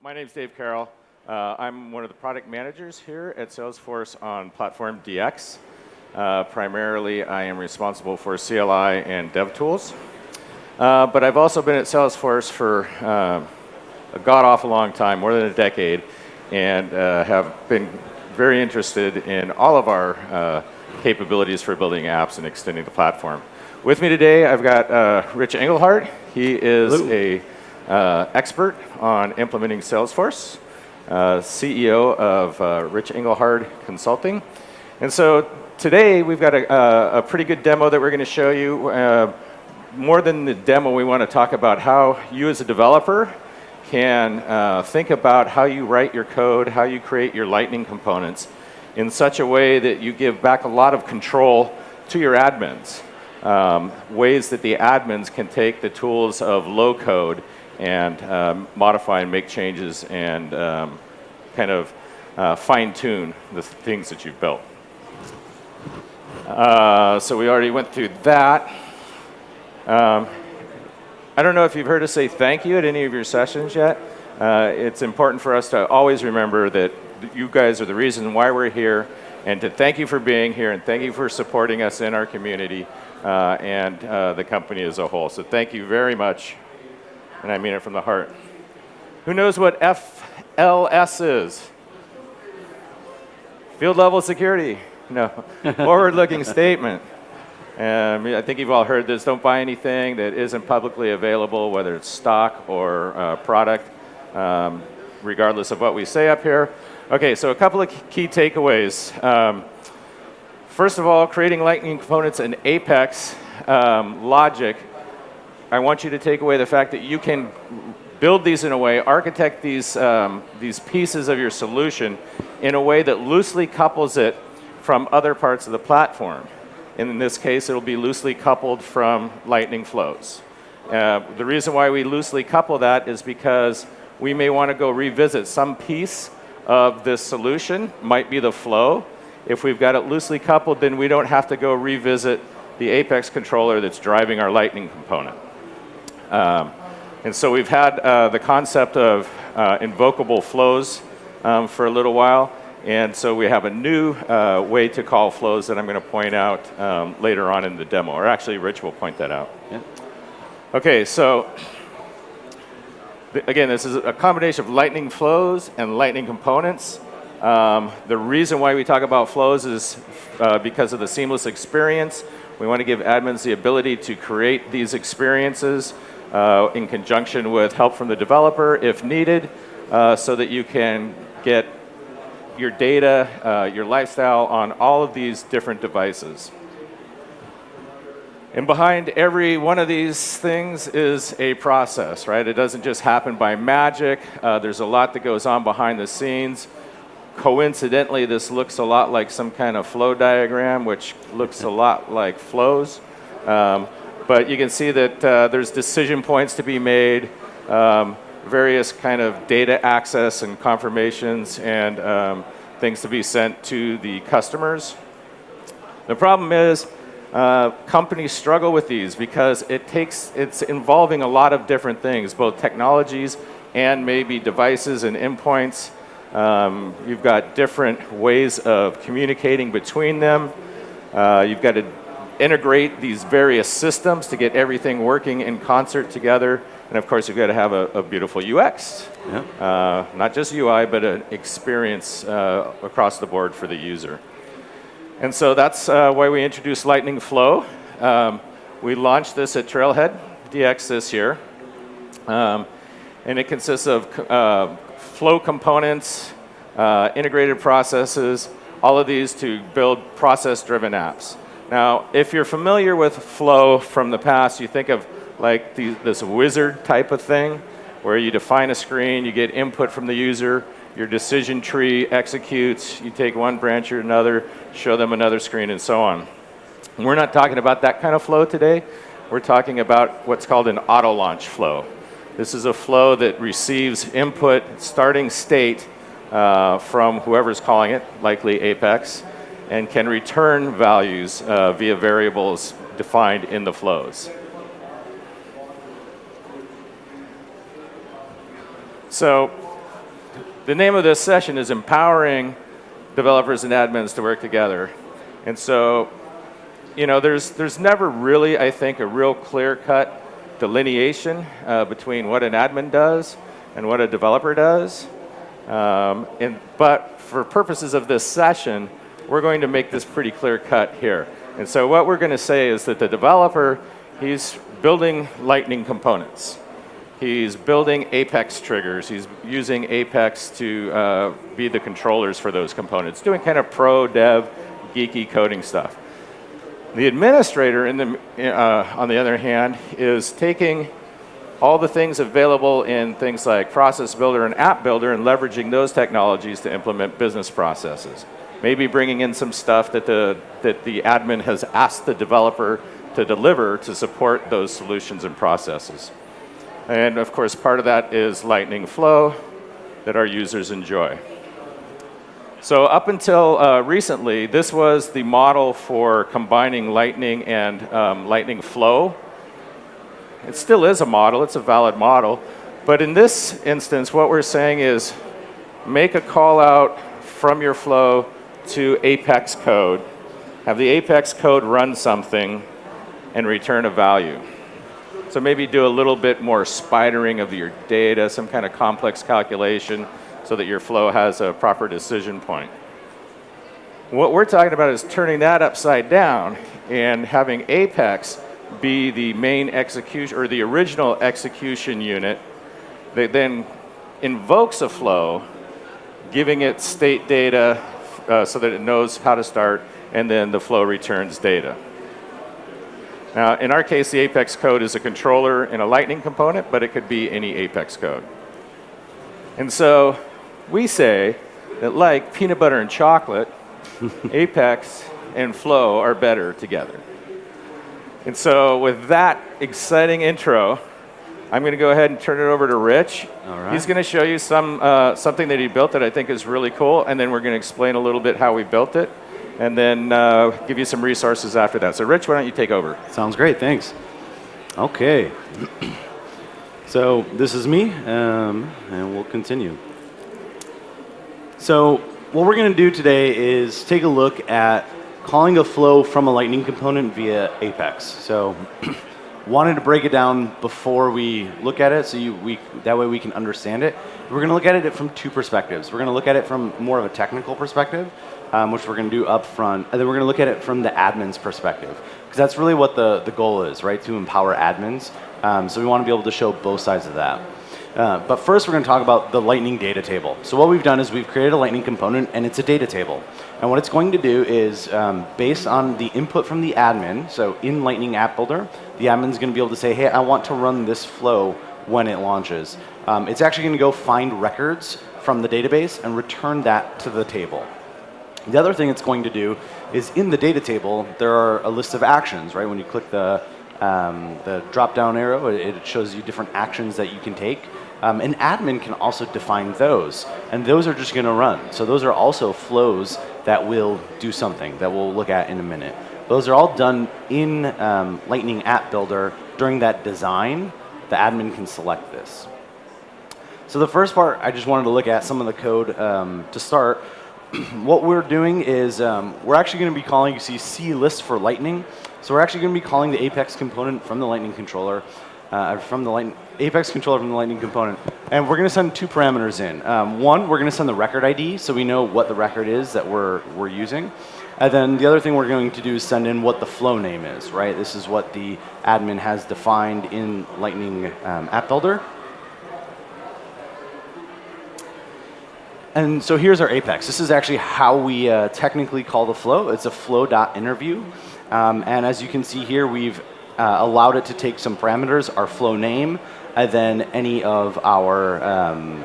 My name's Dave Carroll. I'm one of the product managers here at Salesforce on Platform DX. Primarily, I am responsible for CLI and dev tools. But I've also been at Salesforce for a god-awful long time, more than a decade, and have been very interested in all of our capabilities for building apps and extending the platform. With me today, I've got Rich Engelhardt. He is an expert on implementing Salesforce, CEO of Rich Engelhardt Consulting. And so today, we've got a pretty good demo that we're going to show you. More than the demo, we want to talk about how you as a developer can think about how you write your code, how you create your Lightning components in such a way that you give back a lot of control to your admins. Ways that the admins can take the tools of low code and modify and make changes and kind of fine-tune the things that you've built. So we already went through that. I don't know if you've heard us say thank you at any of your sessions yet. It's important for us to always remember that you guys are the reason why we're here, and to thank you for being here, and thank you for supporting us in our community and the company as a whole. So thank you very much, and I mean it from the heart. Who knows what FLS is? Field level security. No, forward-looking statement. I think you've all heard this. Don't buy anything that isn't publicly available, whether it's stock or product, regardless of what we say up here. Okay, so a couple of key takeaways. First of all, creating Lightning components in Apex logic. I want you to take away the fact that you can build these in a way, architect these pieces of your solution in a way that loosely couples it from other parts of the platform. In this case, it'll be loosely coupled from Lightning flows. The reason why we loosely couple that is because we may want to go revisit some piece of this solution, might be the flow. If we've got it loosely coupled, then we don't have to go revisit the Apex controller that's driving our Lightning component. And so we've had the concept of invocable flows for a little while. And so we have a new way to call flows that I'm going to point out later on in the demo. Or actually, Rich will point that out. Yeah. Okay, so again, this is a combination of Lightning flows and Lightning components. The reason why we talk about flows is because of the seamless experience. We want to give admins the ability to create these experiences in conjunction with help from the developer if needed, so that you can get your data, your lifestyle on all of these different devices. And behind every one of these things is a process, right? It doesn't just happen by magic. There's a lot that goes on behind the scenes. Coincidentally, this looks a lot like some kind of flow diagram, which looks a lot like flows. But you can see that there's decision points to be made, various kind of data access and confirmations, and things to be sent to the customers. The problem is companies struggle with these because it's involving a lot of different things, both technologies and maybe devices and endpoints. You've got different ways of communicating between them. You've got to integrate these various systems to get everything working in concert together. And of course, you've got to have a beautiful UX. Yeah. Not just UI, but an experience across the board for the user. And so that's why we introduced Lightning Flow. We launched this at TrailheaDX this year. And it consists of flow components, integrated processes, all of these to build process-driven apps. Now, if you're familiar with flow from the past, you think of like this wizard type of thing, where you define a screen, you get input from the user, your decision tree executes, you take one branch or another, show them another screen, and so on. And we're not talking about that kind of flow today. We're talking about what's called an auto-launch flow. This is a flow that receives input, starting state, from whoever's calling it, likely Apex, and can return values via variables defined in the flows. So the name of this session is Empowering Developers and Admins to Work Together. And so, there's never really, I think, a real clear-cut delineation between what an admin does and what a developer does. But for purposes of this session, we're going to make this pretty clear-cut here. And so what we're going to say is that the developer, he's building Lightning components. He's building Apex triggers. He's using Apex to be the controllers for those components, doing kind of pro, dev, geeky coding stuff. The administrator, on the other hand, is taking all the things available in things like Process Builder and App Builder and leveraging those technologies to implement business processes. Maybe bringing in some stuff that the admin has asked the developer to deliver to support those solutions and processes. And of course, part of that is Lightning Flow that our users enjoy. So up until recently, this was the model for combining Lightning and Lightning Flow. It still is a model, it's a valid model. But in this instance, what we're saying is make a call out from your flow to Apex code, have the Apex code run something, and return a value. So maybe do a little bit more spidering of your data, some kind of complex calculation, so that your flow has a proper decision point. What we're talking about is turning that upside down and having Apex be the main execution, or the original execution unit that then invokes a flow, giving it state data so that it knows how to start, and then the flow returns data. Now, in our case, the Apex code is a controller in a Lightning component, but it could be any Apex code. And so we say that like peanut butter and chocolate, Apex and Flow are better together. And so with that exciting intro, I'm going to go ahead and turn it over to Rich. All right. He's going to show you something that he built that I think is really cool, and then we're going to explain a little bit how we built it, and then give you some resources after that. So Rich, why don't you take over? Sounds great, thanks. Okay. So this is me, and we'll continue. So what we're going to do today is take a look at calling a flow from a Lightning component via Apex. So wanted to break it down before we look at it, so that way we can understand it. We're going to look at it from two perspectives. We're going to look at it from more of a technical perspective, which we're going to do up front, and then we're going to look at it from the admin's perspective, because that's really what the goal is, right? To empower admins. So we want to be able to show both sides of that. But first, we're going to talk about the Lightning data table. So what we've done is we've created a Lightning component, and it's a data table. And what it's going to do is, based on the input from the admin, so in Lightning App Builder, the admin's going to be able to say, hey, I want to run this flow when it launches. It's actually going to go find records from the database and return that to the table. The other thing it's going to do is in the data table, there are a list of actions, right? When you click the drop-down arrow, it shows you different actions that you can take. An admin can also define those, and those are just going to run. So those are also flows that will do something that we'll look at in a minute. Those are all done in Lightning App Builder. During that design, the admin can select this. So the first part, I just wanted to look at some of the code to start. What we're doing is we're actually going to be calling, you see C list for Lightning. So we're actually going to be calling the Apex component from the Lightning controller, Apex controller from the Lightning component. And we're going to send two parameters in. One, we're going to send the record ID, so we know what the record is that we're using. And then the other thing we're going to do is send in what the flow name is, right? This is what the admin has defined in Lightning App Builder. And so here's our Apex. This is actually how we technically call the flow. It's a flow.interview. And as you can see here, we've allowed it to take some parameters, our flow name, and then any of our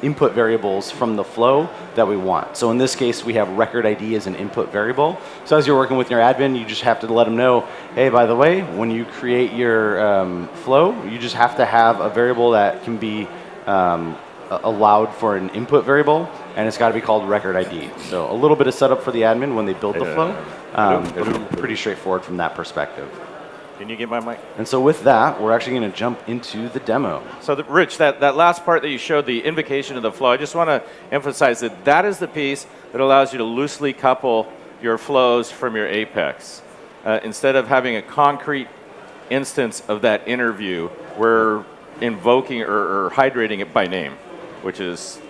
input variables from the flow that we want. So in this case, we have record ID as an input variable. So as you're working with your admin, you just have to let them know, hey, by the way, when you create your flow, you just have to have a variable that can be allowed for an input variable, and it's got to be called record ID. So a little bit of setup for the admin when they build the flow. Pretty straightforward from that perspective. Can you get my mic? And so with that, we're actually going to jump into the demo. So, Rich, that last part that you showed, the invocation of the flow, I just want to emphasize that that is the piece that allows you to loosely couple your flows from your Apex. Instead of having a concrete instance of that interview, we're invoking or hydrating it by name, which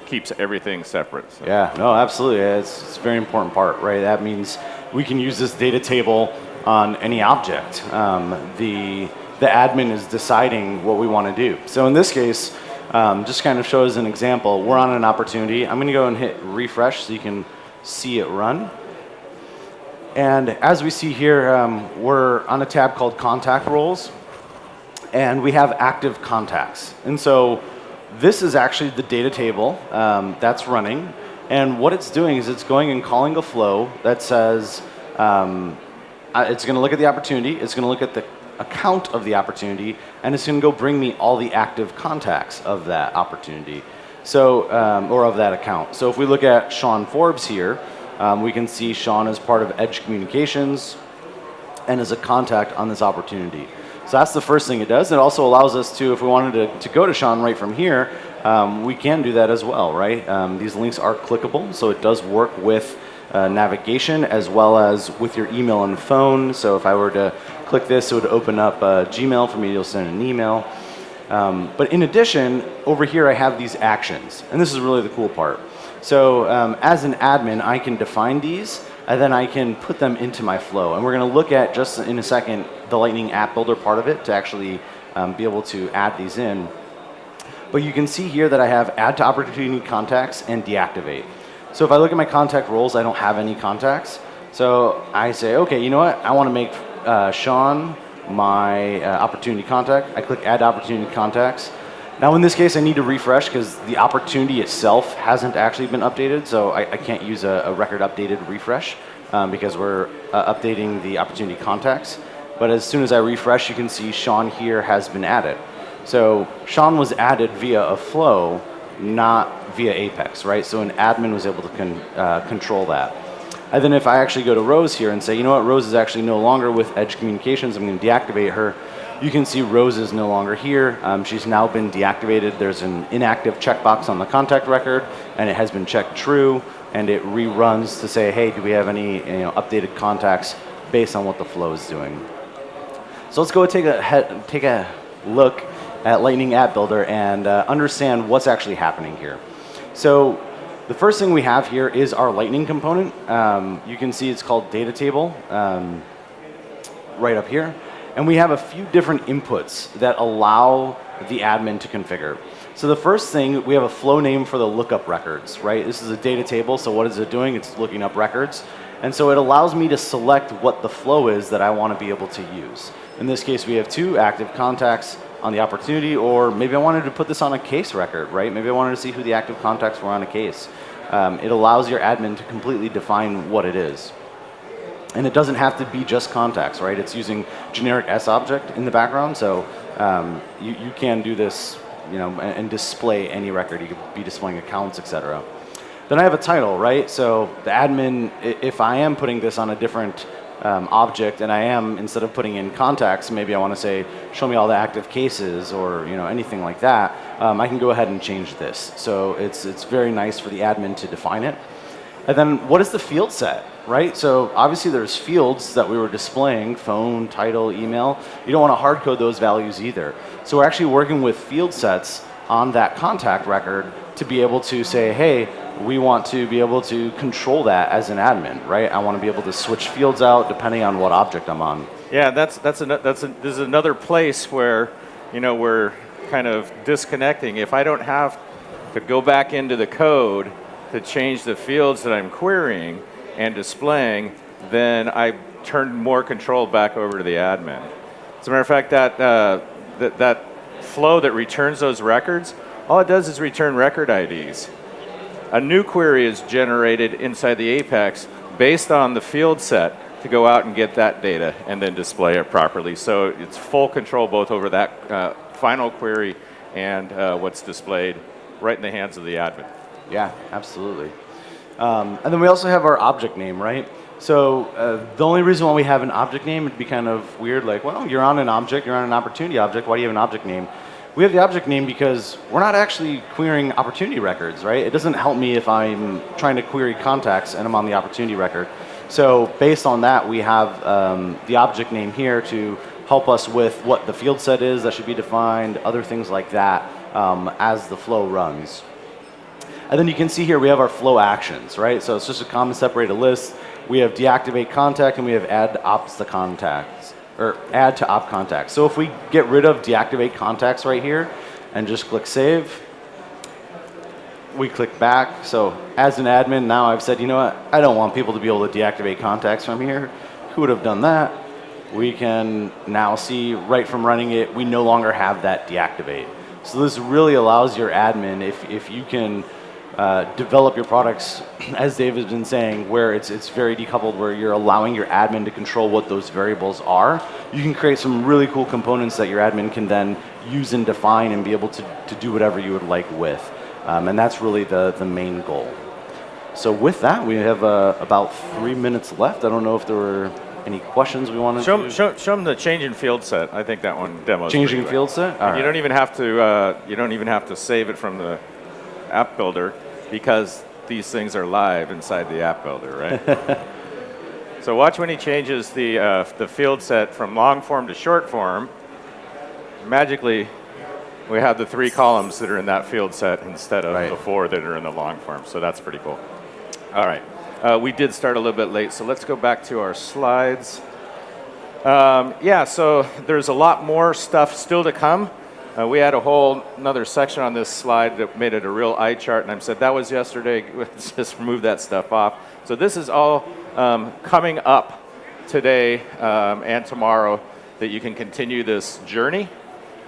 keeps everything separate. So. Yeah, no, absolutely. It's a very important part, right? That means we can use this data table on any object. The admin is deciding what we want to do. So in this case, just kind of show as an example, we're on an opportunity. I'm going to go and hit refresh so you can see it run. And as we see here, we're on a tab called Contact Roles, and we have active contacts. And so this is actually the data table that's running. And what it's doing is it's going and calling a flow that says, it's going to look at the opportunity, it's going to look at the account of the opportunity, and it's going to go bring me all the active contacts of that opportunity, so or of that account. So if we look at Sean Forbes here, we can see Sean is part of Edge Communications and is a contact on this opportunity. So that's the first thing it does. It also allows us to, if we wanted to go to Sean right from here, we can do that as well, right? These links are clickable, so it does work with navigation as well as with your email and phone. So if I were to click this, it would open up Gmail for me to send an email. But in addition, over here I have these actions, and this is really the cool part. So as an admin, I can define these, and then I can put them into my flow. And we're going to look at, just in a second, the Lightning App Builder part of it to actually be able to add these in. But you can see here that I have add to opportunity contacts and deactivate. So if I look at my contact roles, I don't have any contacts. So I say, okay, you know what? I want to make Sean my opportunity contact. I click add opportunity contacts. Now in this case, I need to refresh because the opportunity itself hasn't actually been updated. So I can't use a record updated refresh because we're updating the opportunity contacts. But as soon as I refresh, you can see Sean here has been added. So Sean was added via a flow, not via Apex, right? So an admin was able to control that. And then if I actually go to Rose here and say, you know what, Rose is actually no longer with Edge Communications, I'm going to deactivate her. You can see Rose is no longer here. She's now been deactivated. There's an inactive checkbox on the contact record, and it has been checked true, and it reruns to say, hey, do we have any updated contacts based on what the flow is doing? So let's go take a look at Lightning App Builder and understand what's actually happening here. So the first thing we have here is our Lightning component. You can see it's called Data Table right up here. And we have a few different inputs that allow the admin to configure. So the first thing, we have a flow name for the lookup records, right? This is a data table, so what is it doing? It's looking up records. And so it allows me to select what the flow is that I want to be able to use. In this case, we have 2 active contacts on the opportunity, or maybe I wanted to put this on a case record, right? Maybe I wanted to see who the active contacts were on a case. It allows your admin to completely define what it is. And it doesn't have to be just contacts, right? It's using generic S object in the background, so you can do this, and display any record. You could be displaying accounts, etc. Then I have a title, right? So the admin, if I am putting this on a different object, and I am, instead of putting in contacts, maybe I want to say, show me all the active cases, or anything like that, I can go ahead and change this. So it's very nice for the admin to define it. And then what is the field set, right? So obviously there's fields that we were displaying, phone, title, email. You don't want to hard code those values either. So we're actually working with field sets on that contact record to be able to say, hey, we want to be able to control that as an admin, right? I want to be able to switch fields out depending on what object I'm on. Yeah, this is another place where we're kind of disconnecting. If I don't have to go back into the code to change the fields that I'm querying and displaying, then I turn more control back over to the admin. As a matter of fact, that flow that returns those records, all it does is return record IDs. A new query is generated inside the Apex based on the field set to go out and get that data and then display it properly. So it's full control both over that final query and what's displayed right in the hands of the admin. Yeah, absolutely. And then we also have our object name, right? So the only reason why we have an object name would be kind of weird, like, well, you're on an object, you're on an opportunity object, why do you have an object name? We have the object name because we're not actually querying opportunity records, right? It doesn't help me if I'm trying to query contacts and I'm on the opportunity record. So based on that, we have the object name here to help us with what the field set is that should be defined, other things like that as the flow runs. And then you can see here we have our flow actions, right? So it's just a common separated list. We have deactivate contact and we have add ops the contacts, or add to op contacts. So if we get rid of deactivate contacts right here and just click save, we click back. So as an admin, now I've said, you know what, I don't want people to be able to deactivate contacts from here. Who would have done that? We can now see right from running it, we no longer have that deactivate. So this really allows your admin, if you can develop your products, as Dave has been saying, where it's very decoupled, where you're allowing your admin to control what those variables are, you can create some really cool components that your admin can then use and define and be able to do whatever you would like with. And that's really the main goal. So with that, we have about 3 minutes left. I don't know if there were any questions we wanted to show them the changing field set. I think that one demos. Changing field set? All right. You don't even have to save it from the app builder, because these things are live inside the app builder, right? So watch when he changes the field set from long form to short form. Magically, we have the 3 columns that are in that field set instead of the 4 that are in the long form. So that's pretty cool. All right. We did start a little bit late, so let's go back to our slides. So there's a lot more stuff still to come. We had a whole another section on this slide that made it a real eye chart, and I said that was yesterday. Let's just remove that stuff off. So this is all coming up today and tomorrow, that you can continue this journey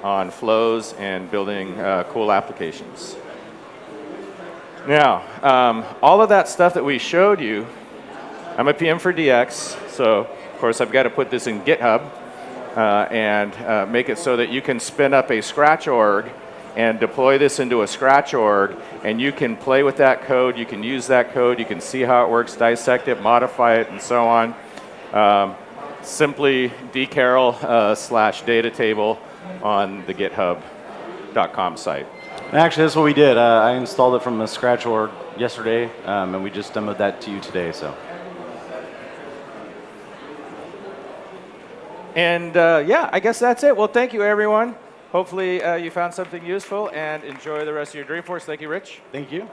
on flows and building cool applications. Now, all of that stuff that we showed you, I'm a PM for DX, so of course I've got to put this in GitHub. And make it so that you can spin up a Scratch org and deploy this into a Scratch org, and you can play with that code, you can use that code, you can see how it works, dissect it, modify it, and so on. Simply dcarol /data table on the github.com site. Actually, that's what we did. I installed it from the Scratch org yesterday, and we just demoed that to you today. So. And I guess that's it. Well, thank you, everyone. Hopefully you found something useful, and enjoy the rest of your Dreamforce. Thank you, Rich. Thank you.